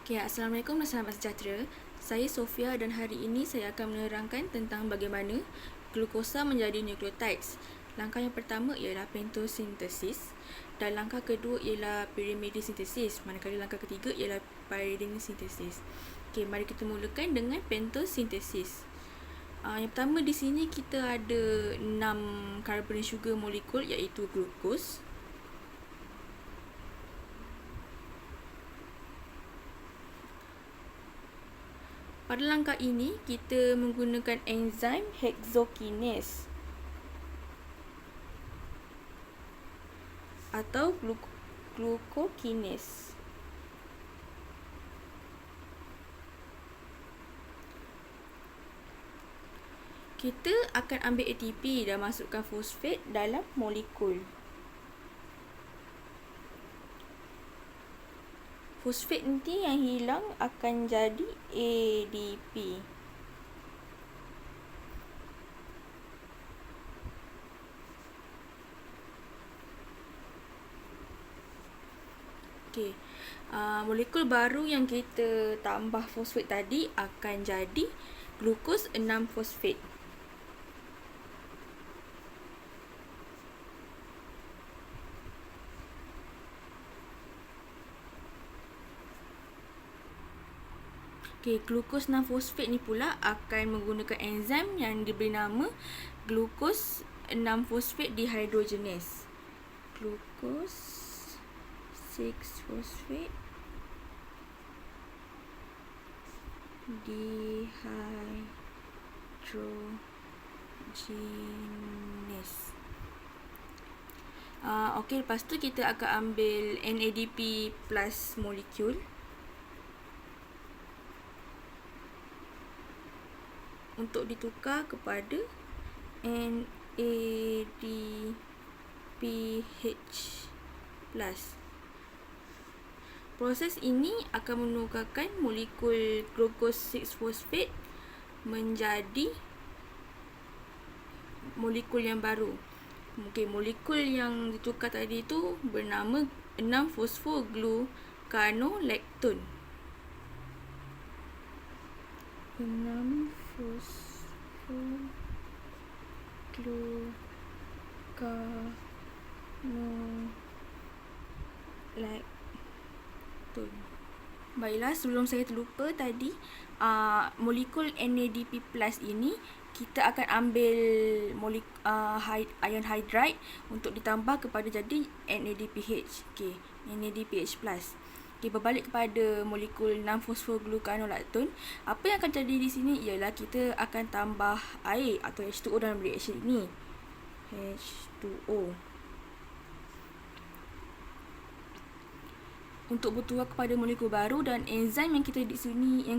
Okay, Assalamualaikum dan selamat sejahtera. Saya Sofia dan hari ini saya akan menerangkan tentang bagaimana glukosa menjadi nukleotides. Langkah yang pertama ialah pentosintesis dan langkah kedua ialah pyrimidine-sintesis, manakala langkah ketiga ialah pyridine-sintesis. Okay, mari kita mulakan dengan pentosintesis. Yang pertama di sini kita ada 6 karbon sugar molekul iaitu glukos. Pada langkah ini, kita menggunakan enzim hexokinase atau glucokinase. Kita akan ambil ATP dan masukkan fosfat dalam molekul. Fosfat nanti yang hilang akan jadi ADP. Okey. Molekul baru yang kita tambah fosfat tadi akan jadi glukos 6-fosfat. Okay, glukos 6-fosfat ni pula akan menggunakan enzim yang diberi nama glukos 6-fosfat dehydrogenase. Glukos 6-fosfat dehydrogenase. Okey, lepas tu kita akan ambil NADP plus molekul untuk ditukar kepada NADPH+. Proses ini akan menukarkan molekul glukos 6-fosfat menjadi molekul yang baru. Okey, molekul yang ditukar tadi itu bernama 6-fosfoglucanolactone. 6-fosfoglucanolactone. Baiklah, sebelum saya terlupa tadi, molekul NADP+ ini kita akan ambil ion hydride untuk ditambah kepada jadi NADPH. Okey, NADPH+. Okey, berbalik kepada molekul 6-fosfoglucanolactone, apa yang akan terjadi di sini ialah kita akan tambah air atau H2O dalam reaction ini. H2O. Untuk bertukar kepada molekul baru, dan enzim yang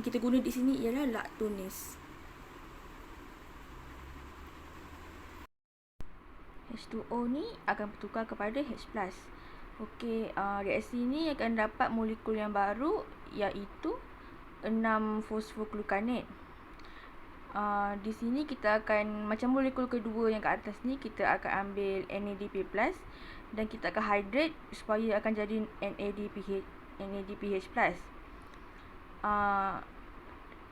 kita guna di sini ialah lactonase. H2O ni akan bertukar kepada H+. Okey, reaksi ini akan dapat molekul yang baru iaitu 6-fosfoglucanate. Di sini kita akan, macam molekul kedua yang kat atas ni, kita akan ambil NADP+ dan kita akan hydrate supaya akan jadi NADPH+.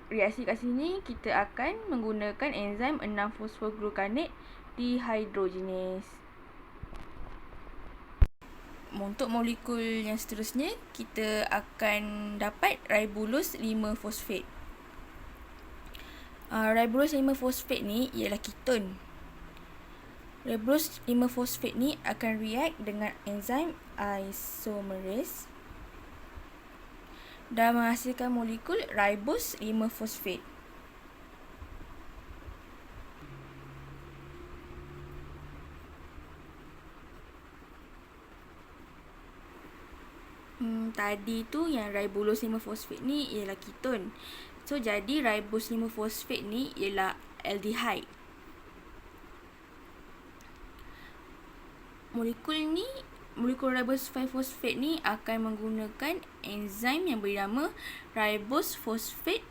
Reaksi kat sini kita akan menggunakan enzim 6-fosfoglucanate dehydrogenase. Untuk molekul yang seterusnya, kita akan dapat ribulose 5-fosfat. Ribulose 5-fosfat ni ialah keton. Ribulose 5-fosfat ni akan react dengan enzim isomerase dan menghasilkan molekul ribose 5-fosfat. Tadi tu yang ribulose 5-fosfat ni ialah keton. So, jadi ribose 5-fosfat ni ialah aldehyde. Molekul ribose 5-fosfat ni akan menggunakan enzim yang bernama ribose phosphate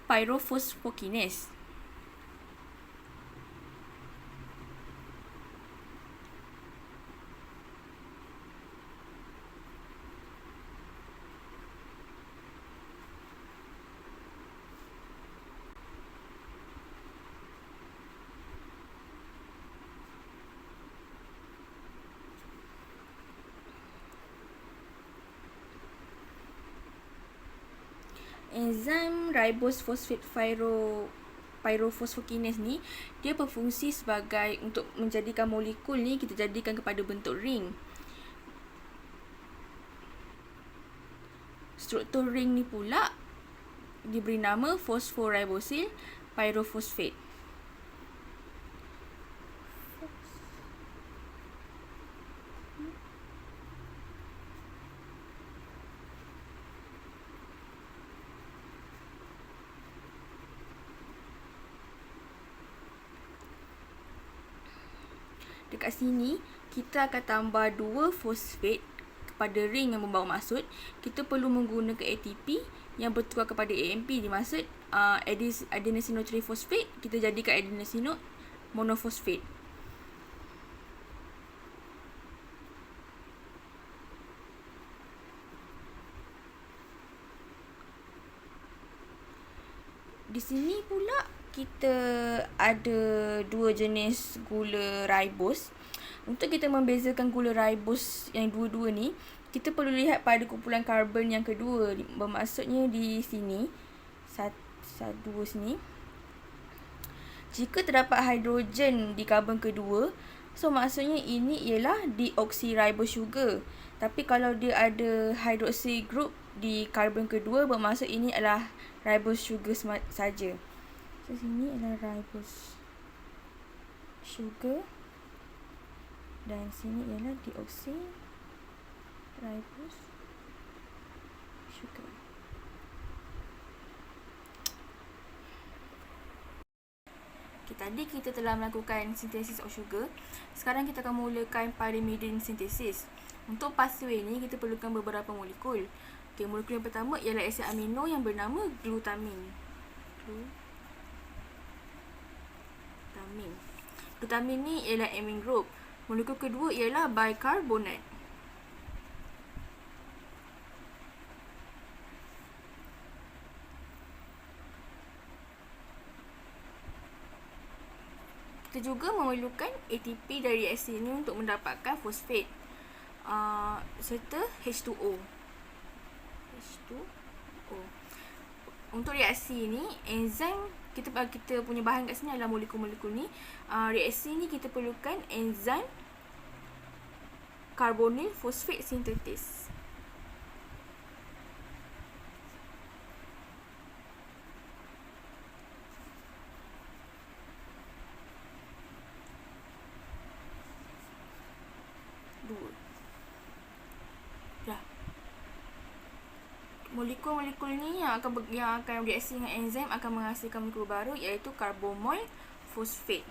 pyrophosphokinase. Enzim ribose phosphate pyrofosfokinase ni dia berfungsi sebagai untuk menjadikan molekul ni kita jadikan kepada bentuk ring. Struktur ring ni pula diberi nama phosphoribosyl pyrophosphate. Dekat sini, kita akan tambah 2 fosfat kepada ring yang membawa maksud. Kita perlu menggunakan ATP yang bertukar kepada AMP. Dimaksud adenosine triphosphate, kita jadikan adenosine monofosfat. Di sini pula kita ada 2 jenis gula ribose. Untuk kita membezakan gula ribose yang dua-dua ni, kita perlu lihat pada kumpulan karbon yang kedua. Bermaksudnya di sini, dua sini. Jika terdapat hidrogen di karbon kedua, so maksudnya ini ialah deoxyribose sugar. Tapi kalau dia ada hydroxy group di karbon kedua, bermaksud ini adalah ribose sugar saja. So sini adalah ribose sugar dan sini ialah deoxyribose sugar. Okay, tadi kita telah melakukan sintesis of sugar. Sekarang kita akan mulakan pyrimidine synthesis. Untuk pathway ni kita perlukan beberapa molekul. Okay, molekul yang pertama ialah asid amino yang bernama glutamin. Glutamin ni ialah amine group. Molekul kedua ialah bicarbonate. Kita juga memerlukan ATP dari reaksi ini untuk mendapatkan fosfat serta H2O. Untuk reaksi ini, enzim kita punya bahan kat sini adalah molekul-molekul ni. Reaksi ni kita perlukan enzim carbonyl phosphate synthesis. Molekul-molekul ni yang akan reaksi dengan enzim akan menghasilkan molekul baru, iaitu carbomoyl phosphate.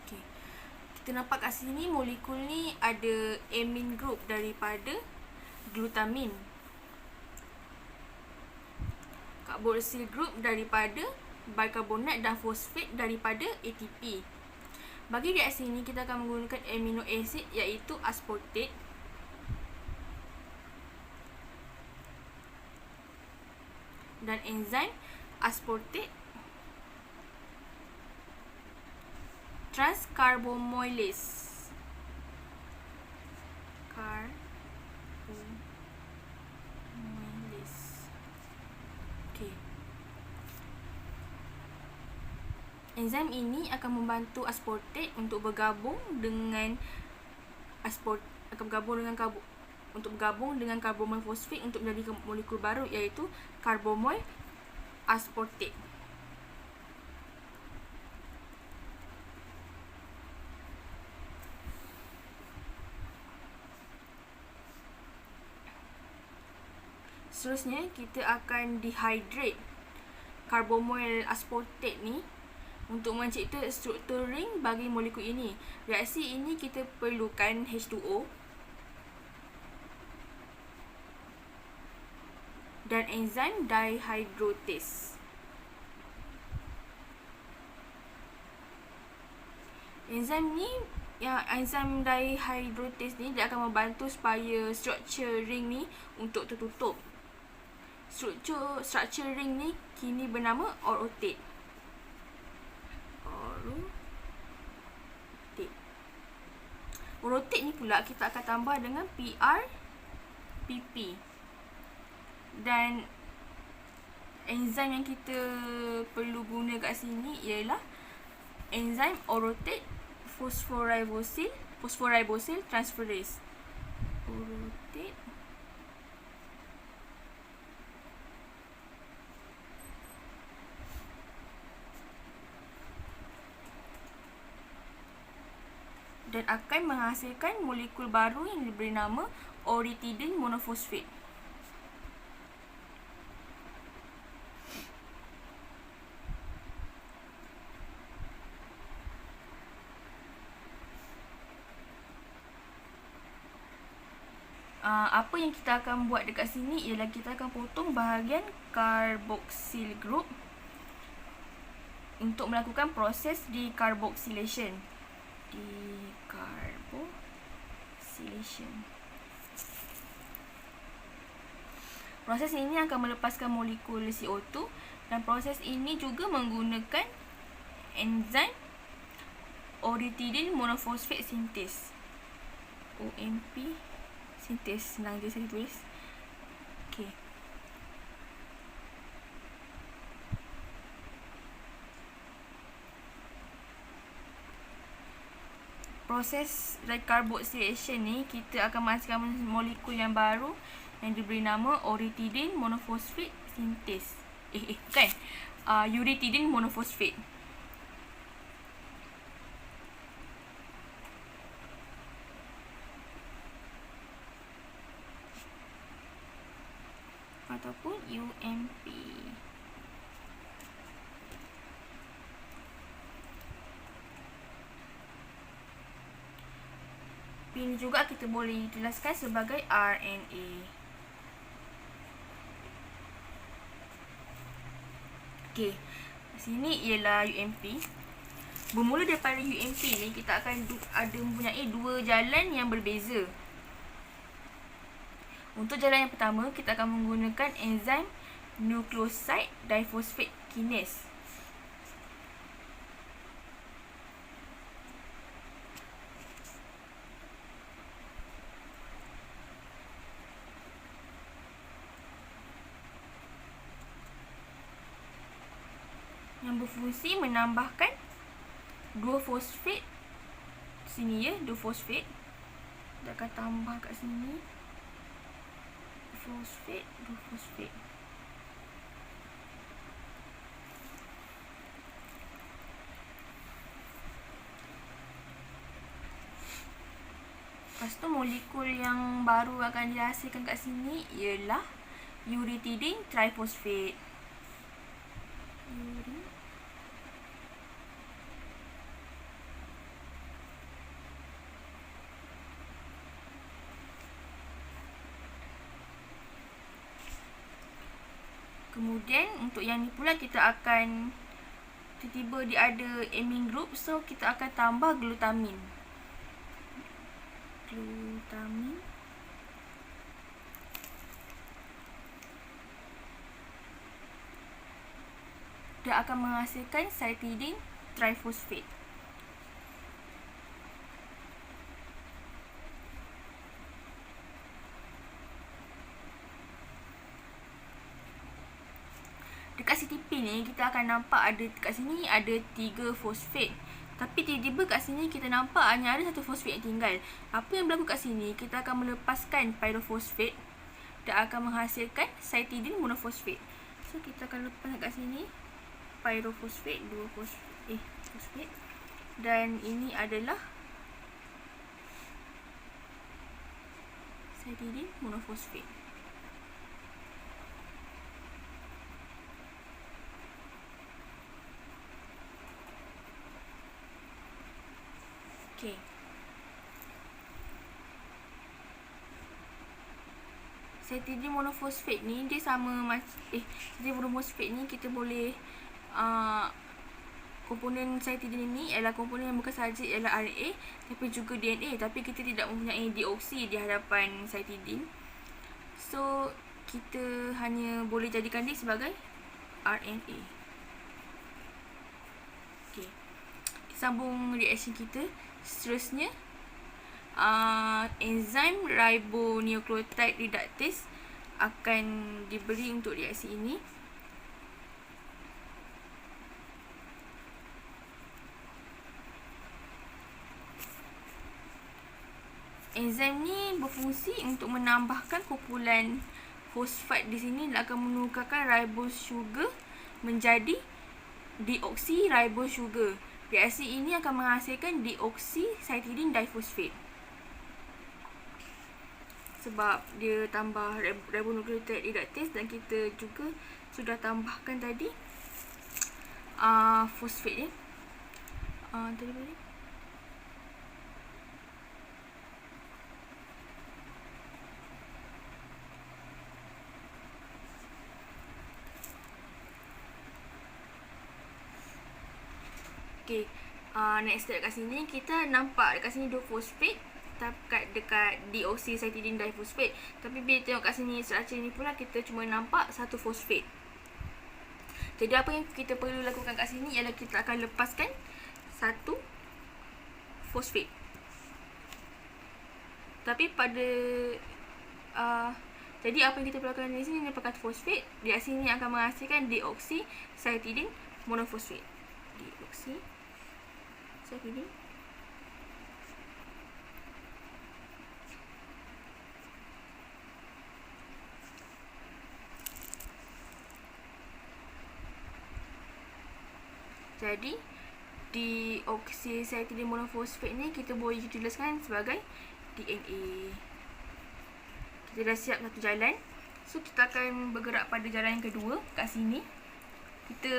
Okay. Kita nampak kat sini molekul ni ada amine group daripada glutamin, carboxyl group daripada bicarbonate dan fosfat daripada ATP. Bagi reaksi ini kita akan menggunakan amino acid iaitu aspartate dan enzim aspartate transcarbamylase. Enzim ini akan membantu aspartate untuk bergabung dengan carbomoyl fosfat untuk menjadi molekul baru, iaitu carbomoyl aspartate. Seterusnya kita akan dehydrate carbomoyl aspartate ni untuk mencipta struktur ring bagi molekul ini. Reaksi ini kita perlukan H2O dan enzim dihydrotase. Enzim dihydrotase ni dia akan membantu supaya struktur ring ni untuk tertutup. Struktur ring ni kini bernama orotate. Orotate. Orotate ni pula kita akan tambah dengan PRPP. Dan enzim yang kita perlu guna kat sini ialah enzim orotate phosphoribosyl transferase. Orotate dan akan menghasilkan molekul baru yang diberi nama ornithidine monofosfat. Apa yang kita akan buat dekat sini ialah kita akan potong bahagian carboxyl group untuk melakukan proses decarboxylation. Proses ini akan melepaskan molekul CO2 dan proses ini juga menggunakan enzim ornithidine monofosfat sintase. OMP sintase, senang je saya tulis. Okey. Proses decarboxylation ni kita akan menghasilkan molekul yang baru yang diberi nama ornithidine monofosfat sintase. Bukan. Uretidine monofosfat. Ataupun UMP. Ini juga kita boleh jelaskan sebagai RNA. Okey. Sini ialah UMP. Bermula daripada UMP ni kita akan ada mempunyai dua jalan yang berbeza. Untuk jalan yang pertama, kita akan menggunakan enzim nucleoside diphosphate kinase. Yang berfungsi menambahkan dua fosfat sini ya, dua fosfat. Kita akan tambah kat sini. Fosfat, dua fosfat. Lepas tu molekul yang baru akan dihasilkan kat sini ialah uretidine trifosfat. Kemudian untuk yang ni pula kita akan tiba-tiba dia ada amine group, so kita akan tambah glutamin. Dia akan menghasilkan cytidine trifosfat. Dekat CTP ni kita akan nampak ada dekat sini ada 3 fosfat. Tapi tiba-tiba kat sini kita nampak hanya ada satu fosfat yang tinggal. Apa yang berlaku kat sini? Kita akan melepaskan pyrofosfat dan akan menghasilkan cytidine monofosfat. So kita akan lepas kat sini pyrofosfat, dua fosfat. Dan ini adalah cytidine monofosfat. Okey. Cytidine monofosfat ni dia sama macam cytidine monofosfat ni kita boleh komponen cytidine ni ialah komponen yang bukan sahaja ialah RNA tapi juga DNA, tapi kita tidak mempunyai deoksi di hadapan cytidine. So kita hanya boleh jadikan dia sebagai RNA. Okey. sambung reaction kita. Seterusnya, enzim ribonucleotide reductase akan diberi untuk reaksi ini. Enzim ni berfungsi untuk menambahkan kumpulan fosfat di sini dan akan menukarkan ribose sugar menjadi deoksiribose sugar. Reaksi ini akan menghasilkan deoksysitidine difosfat. Sebab dia tambah ribonucleotide reductase dan kita juga sudah tambahkan tadi fosfat ya. Tadi balik. Okay, next step kat sini, kita nampak dekat sini 2 fosfat dekat deoksysitidine difosfat. Tapi bila tengok kat sini structure ni pula, kita cuma nampak 1 fosfat. Jadi apa yang kita perlu lakukan kat sini ialah kita akan lepaskan 1 fosfat. Tapi pada jadi apa yang kita perlu lakukan di sini, lepaskan fosfat. Reaksi ini akan menghasilkan deoksysitidine monofosfat. Deoksysitidine. Jadi deoksysitidine monofosfat ni kita boleh tuliskan sebagai DNA. Kita dah siap satu jalan. So kita akan bergerak pada jalan yang kedua kat sini. Kita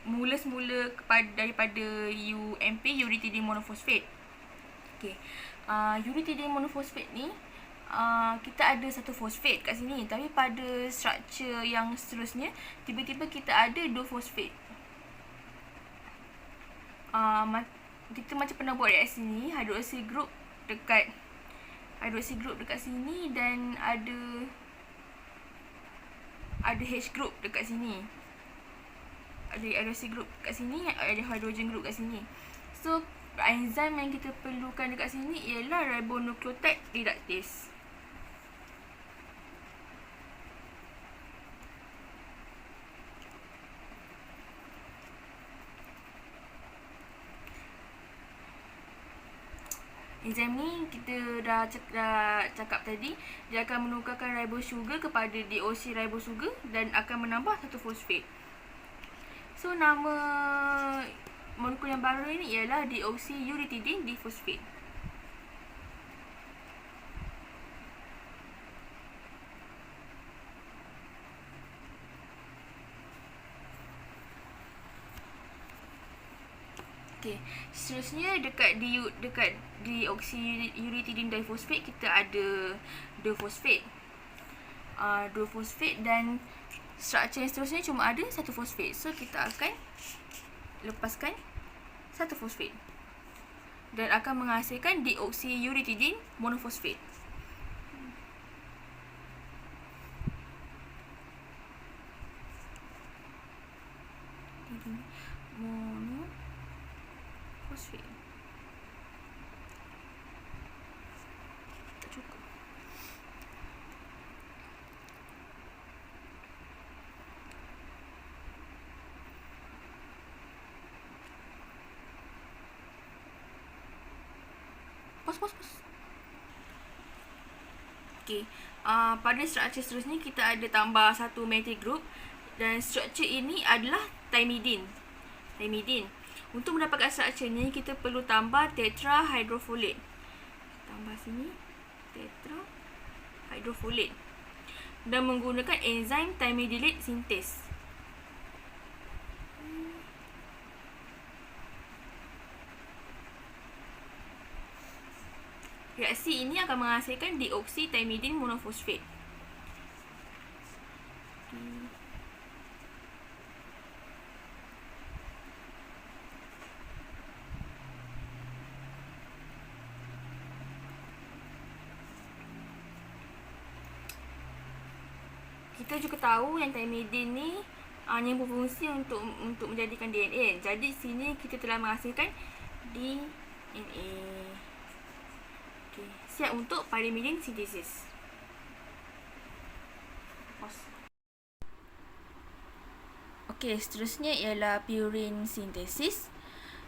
mula semula daripada UMP, uretidine monofosfat. Okey. Uretidine monofosfat ni kita ada 1 fosfat kat sini, tapi pada struktur yang seterusnya tiba-tiba kita ada 2 fosfat. Kita macam pernah buat reaksi ni, hydroxy group dekat sini dan ada H group dekat sini. Ada hydroxy group kat sini, ada hydrogen group kat sini. So, enzim yang kita perlukan dekat sini ialah ribonucleotide reductase. Enzim ni kita dah cakap tadi, dia akan menukarkan ribose sugar kepada deoksiribose sugar dan akan menambah 1 fosfat. So, nama molekul yang baru ini ialah deoksyyuretidine difosfat. Okey, seterusnya dekat deoksyyuretidine difosfat kita ada 2 fosfat. 2 fosfat dan struktur yang seterusnya cuma ada 1 fosfat. So kita akan lepaskan 1 fosfat dan akan menghasilkan deoksyyuretidine monofosfat. Monofosfat. Tak cukup. Pos. Okey. Pada struktur seterusnya kita ada tambah 1 methyl group dan struktur ini adalah thymidine. Untuk mendapatkan struktur ni kita perlu tambah tetrahydrofolate. Tambah sini tetrahydrofolate dan menggunakan enzim thymidylate sintase. Reaksi ini akan menghasilkan deoksithymidine monofosfat. Kita juga tahu yang thymidine ni hanya berfungsi untuk menjadikan DNA. Jadi sini kita telah menghasilkan DNA. Okay, siap untuk pyrimidine synthesis. Okay, seterusnya ialah purine synthesis.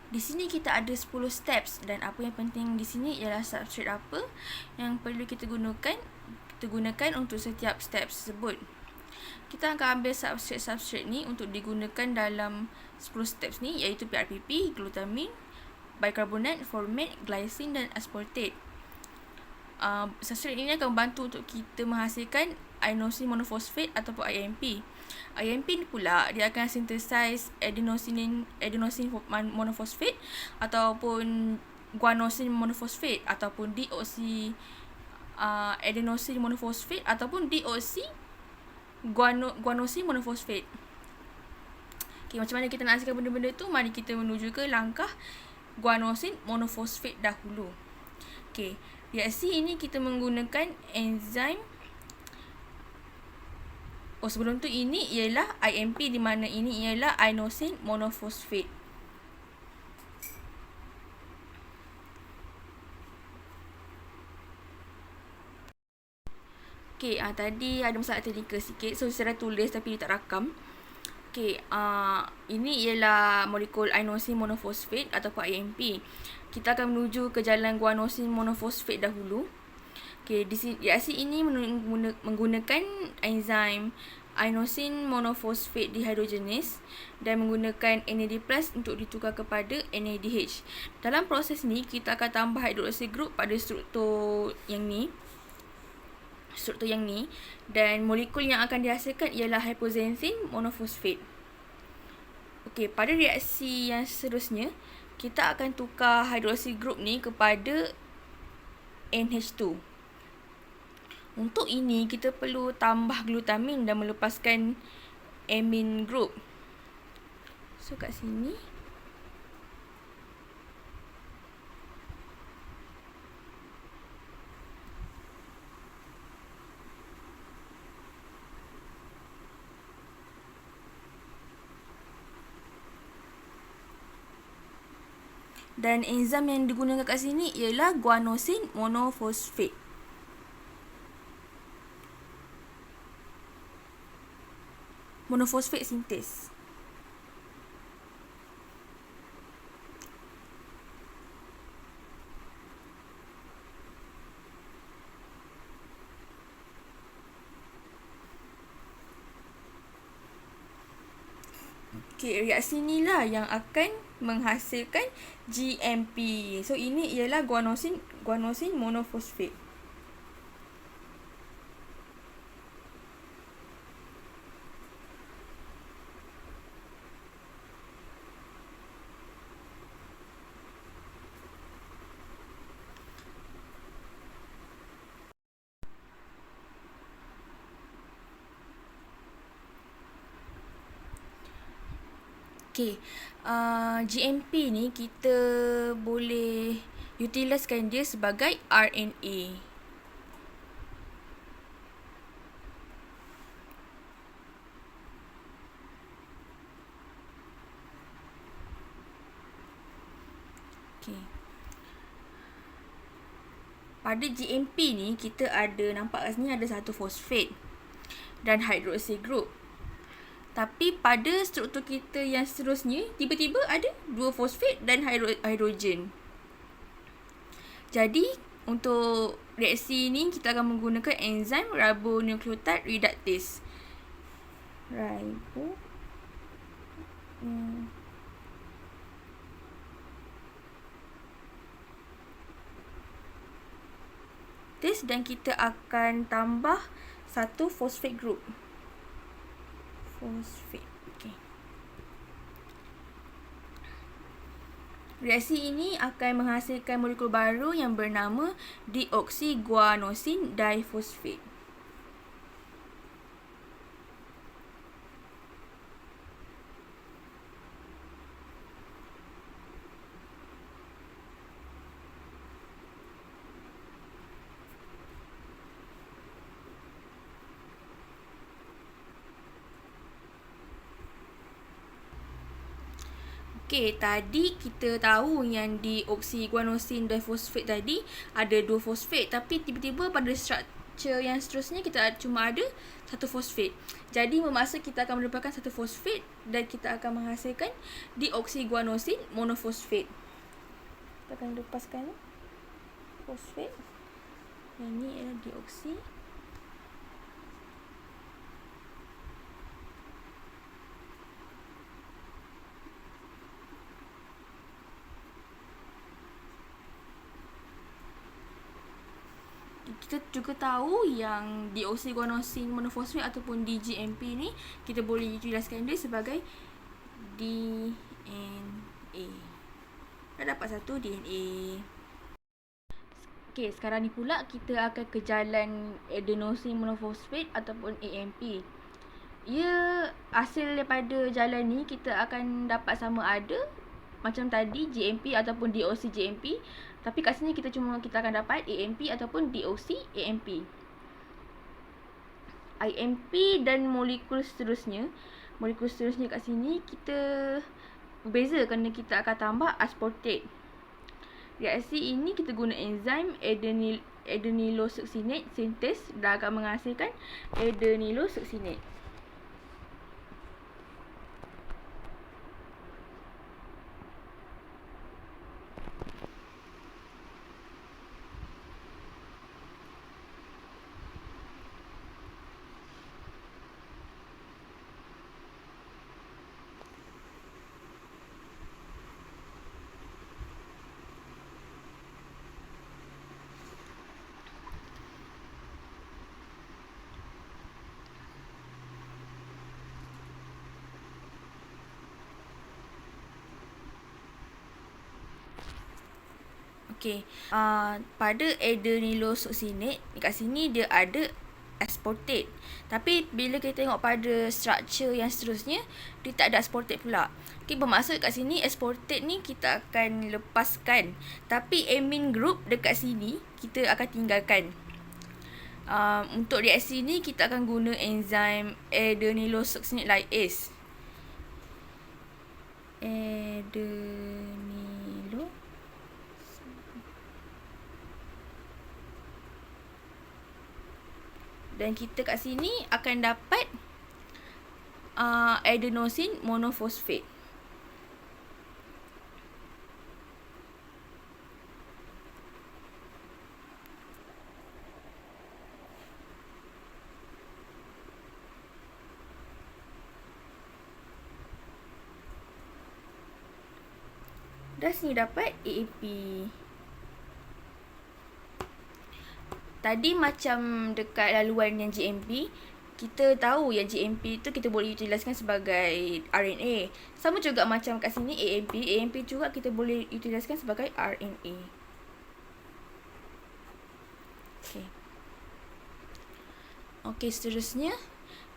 Di sini kita ada 10 steps dan apa yang penting di sini ialah substrate apa yang perlu kita gunakan. Kita gunakan untuk setiap step tersebut. Kita akan ambil substrate ni untuk digunakan dalam 10 steps ni, iaitu PRPP, glutamin, bicarbonate, formate, glycine dan aspartate. Substrate ini akan membantu untuk kita menghasilkan inosine monophosphate ataupun IMP. IMP ni pula dia akan synthesize adenosine monophosphate ataupun guanosine monophosphate ataupun deoxy adenosine monophosphate ataupun deoxy guanosine monophosphate. Okay, macam mana kita nak hasilkan benda-benda tu? Mari kita menuju ke langkah guanosine monophosphate dahulu. Okay, reaksi ini kita menggunakan enzim. Sebelum tu ini ialah IMP, di mana ini ialah inosine monophosphate. Okay, tadi ada masalah teknikal sikit, so saya tulis tapi tak rakam. Okay, ini ialah molekul inosine monophosphate ataupun IMP. Kita akan menuju ke jalan guanosine monophosphate dahulu. Okay, reaksi ini menggunakan enzim inosine monophosphate dehydrogenase dan menggunakan NAD+ untuk ditukar kepada NADH. Dalam proses ni, kita akan tambah hydroxy group pada struktur yang ni. Dan molekul yang akan dihasilkan ialah hypoxanthine monophosphate. Okey, pada reaksi yang seterusnya, kita akan tukar hydroxy group ni kepada NH2. Untuk ini, kita perlu tambah glutamin dan melepaskan amine group. So, kat sini. Dan enzim yang digunakan kat sini ialah guanosine monophosphate. Monophosphate synthase. Okay, reaksi inilah yang akan menghasilkan GMP. So, ini ialah guanosine monophosphate. Okay, GMP ni kita boleh utiliskan dia sebagai RNA. Okay. Pada GMP ni kita ada, nampak kat sini ada satu fosfat dan hydroxy group. Tapi pada struktur kita yang seterusnya, tiba-tiba ada dua fosfat dan hidrogen. Jadi, untuk reaksi ini, kita akan menggunakan enzim ribonucleotide reductase. Dan kita akan tambah satu fosfat group. Okay. Reaksi ini akan menghasilkan molekul baru yang bernama deoxyguanosine diphosphate. Okey, tadi kita tahu yang deoksiguanosin difosfat tadi ada 2 fosfat, tapi tiba-tiba pada struktur yang seterusnya kita cuma ada 1 fosfat. Jadi bermaksud kita akan merupakan 1 fosfat dan kita akan menghasilkan deoksiguanosin monofosfat. Kita akan lepaskan fosfat. Yang ini adalah deoksi. Kita juga tahu yang deoksiguanosin monofosfat ataupun DGMP ni kita boleh jelaskan dia sebagai DNA. Dah dapat satu DNA. Okey, sekarang ni pula kita akan ke jalan adenosin monofosfat ataupun AMP. Ia hasil daripada jalan ni kita akan dapat sama ada macam tadi GMP ataupun DOCGMP, tapi kat sini kita akan dapat AMP ataupun DOCAMP. IMP dan molekul seterusnya kat sini kita berbeza kerana kita akan tambah aspartate. Reaksi ini kita guna enzim adenylosukcinate sintase dan akan menghasilkan adenylosukcinate. Okey, pada adenylosukcinate kat sini dia ada aspartate. Tapi bila kita tengok pada struktur yang seterusnya, dia tak ada aspartate pula. Okey, bermaksud kat sini aspartate ni kita akan lepaskan. Tapi amine group dekat sini kita akan tinggalkan. Untuk reaksi ni kita akan guna enzim adenylosukcinate lyase. Dan kita kat sini akan dapat adenosin monofosfat. Dah sini dapat AAP. Tadi macam dekat laluan yang GMP, kita tahu yang GMP tu kita boleh utiliskan sebagai RNA. Sama juga macam kat sini AMP. AMP juga kita boleh utiliskan sebagai RNA. Okey, seterusnya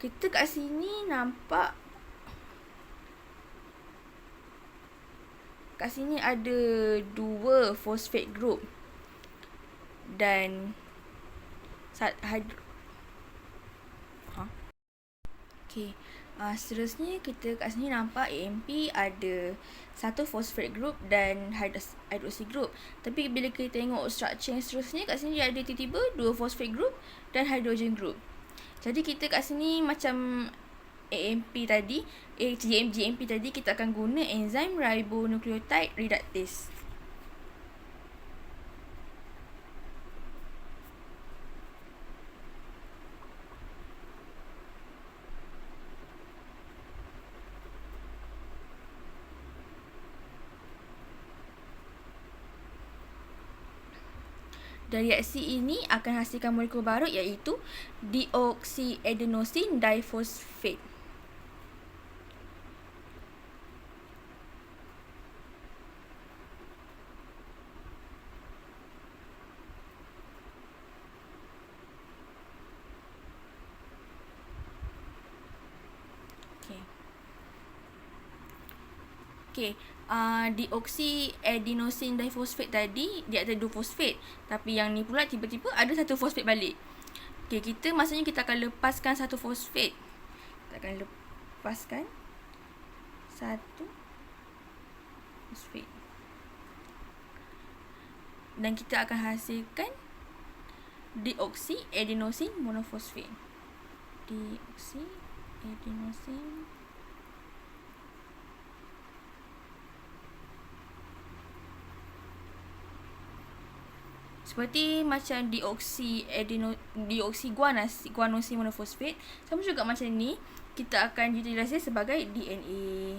kita kat sini nampak kat sini ada 2 fosfat group dan seterusnya kita kat sini nampak AMP ada 1 fosfat group dan hydroxy group. Tapi bila kita tengok struktur yang seterusnya, kat sini dia ada tiba-tiba 2 fosfat group dan hydrogen group. Jadi kita kat sini macam AMP tadi, GMP tadi, kita akan guna enzim ribonucleotide reductase. Dan reaksi ini akan hasilkan molekul baru iaitu deoksyadenosine difosfat. Okey, deoksyadenosine difosfat tadi dia ada 2 fosfat, tapi yang ni pula tiba-tiba ada 1 fosfat balik. Okey, maksudnya kita akan lepaskan 1 fosfat. Kita akan lepaskan 1 monofosfat. Dan kita akan hasilkan deoksy-adenosin monofosfat. Deoksy-adenosin seperti macam guanosin monofosfat, sama juga macam ni kita akan utilisasi sebagai DNA.